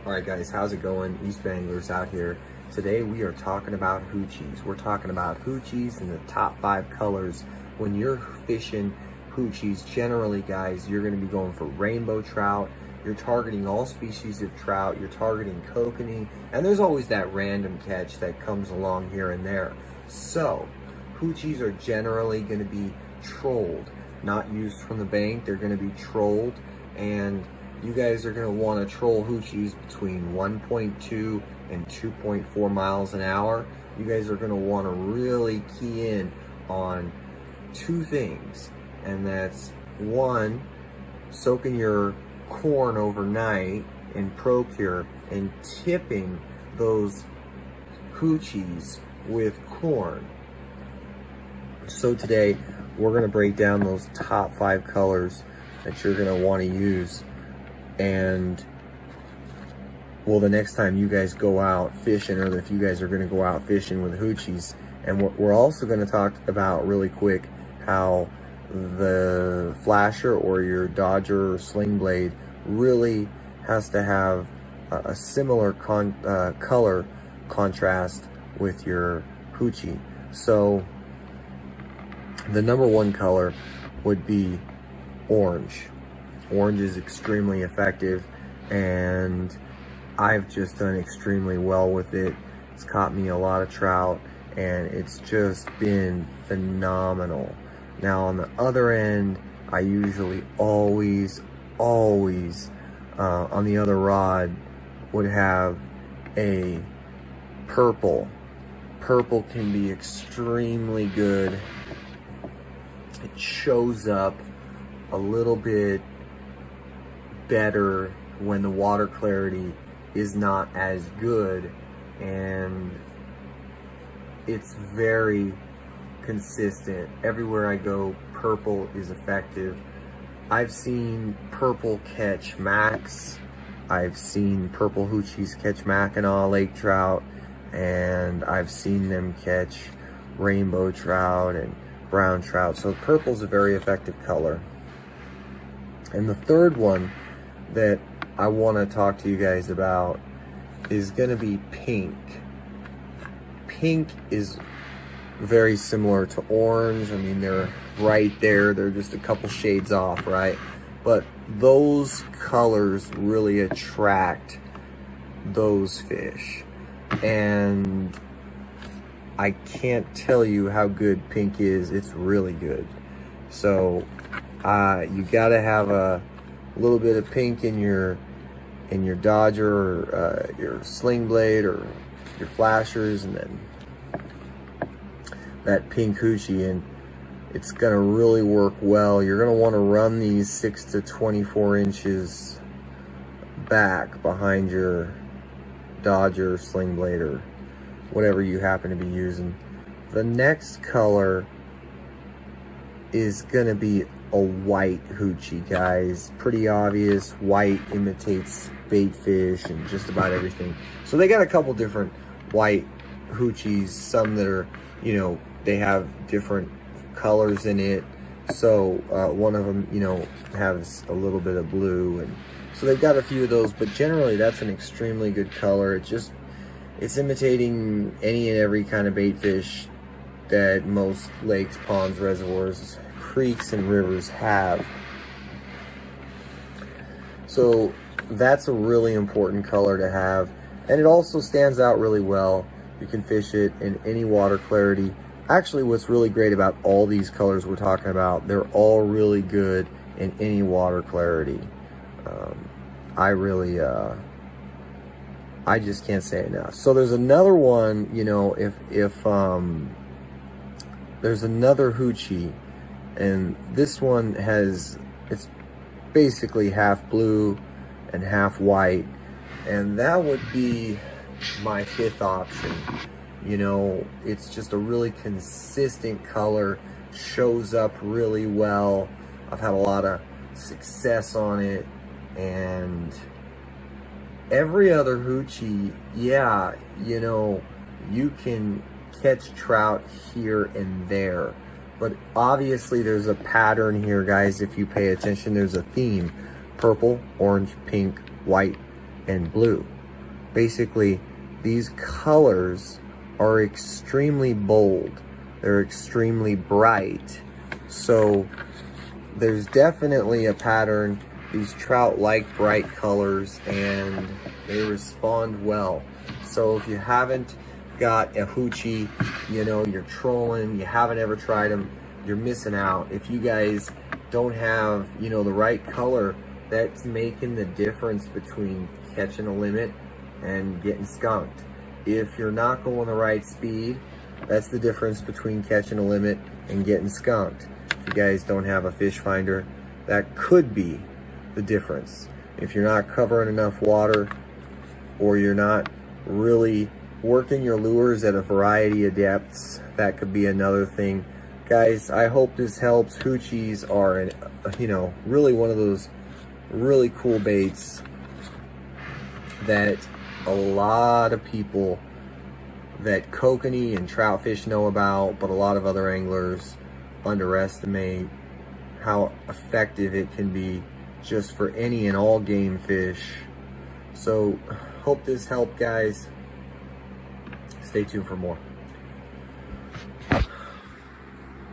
Alright guys, how's it going? Eastbayanglers out here. Today we are talking about hoochies. We're talking about hoochies and the top 5 colors. When you're fishing hoochies, generally guys, you're going to be going for rainbow trout. You're targeting all species of trout. You're targeting kokanee. And there's always that random catch that comes along here and there. So, hoochies are generally going to be trolled. Not used from the bank. They're going to be trolled. And you guys are going to want to troll hoochies between 1.2 and 2.4 miles an hour. You guys are going to want to really key in on 2 things, and that's 1, soaking your corn overnight in Procure and tipping those hoochies with corn. So today we're going to break down those top 5 colors that you're going to want to use. And well, the next time you guys go out fishing, or if you guys are going to go out fishing with hoochies, and we're also going to talk about really quick how the flasher or your dodger or sling blade really has to have a similar color contrast with your hoochie. So the number 1 color would be orange. Orange is extremely effective, and I've just done extremely well with it. It's caught me a lot of trout, and it's just been phenomenal. Now on the other end, I usually always on the other rod would have a purple. Purple can be extremely good. It shows up a little bit better when the water clarity is not as good, and it's very consistent. Everywhere I go, purple is effective. I've seen purple catch max. I've seen purple hoochies catch Mackinac lake trout, and I've seen them catch rainbow trout and brown trout. So purple's a very effective color. And the third one that I want to talk to you guys about is going to be pink. Pink is very similar to orange. I mean, they're right there. They're just a couple shades off, right? But those colors really attract those fish. And I can't tell you how good pink is. It's really good. So you got to have a little bit of pink in your dodger, or your sling blade, or your flashers, and then that pink hoochie, and it's gonna really work well. You're gonna want to run these 6 to 24 inches back behind your dodger, sling blade, or whatever you happen to be using. The next color is gonna be a white hoochie, guys. Pretty obvious. White imitates bait fish and just about everything. So they got a couple different white hoochies. Some that are, you know, they have different colors in it. So one of them, you know, has a little bit of blue, and so they've got a few of those. But generally, that's an extremely good color. It's imitating any and every kind of bait fish that most lakes, ponds, reservoirs, creeks, and rivers have. So that's a really important color to have, and it also stands out really well. You can fish it in any water clarity. Actually, what's really great about all these colors we're talking about, they're all really good in any water clarity. I just can't say enough. So there's another one, you know, if there's another hoochie, and this one it's basically half blue and half white, and that would be my 5th option. You know, it's just a really consistent color, shows up really well. I've had a lot of success on it, and every other hoochie, yeah, you know, you can catch trout here and there, but obviously there's a pattern here, guys. If you pay attention, there's a theme: purple, orange, pink, white, and blue. basically these colors are extremely bold. They're extremely bright. So there's definitely a pattern. These trout like bright colors and they respond well. So if you haven't got a Hoochie, you know, you're trolling, you haven't ever tried them, you're missing out. If you guys don't have, you know, the right color, that's making the difference between catching a limit and getting skunked. If you're not going the right speed, that's the difference between catching a limit and getting skunked. If you guys don't have a fish finder, that could be the difference. If you're not covering enough water, or you're not really working your lures at a variety of depths, that could be another thing. Guys, I hope this helps. Hoochies are, you know, really one of those really cool baits that a lot of people that kokanee and trout fish know about, but a lot of other anglers underestimate how effective it can be just for any and all game fish. So hope this helped, guys. Stay tuned for more.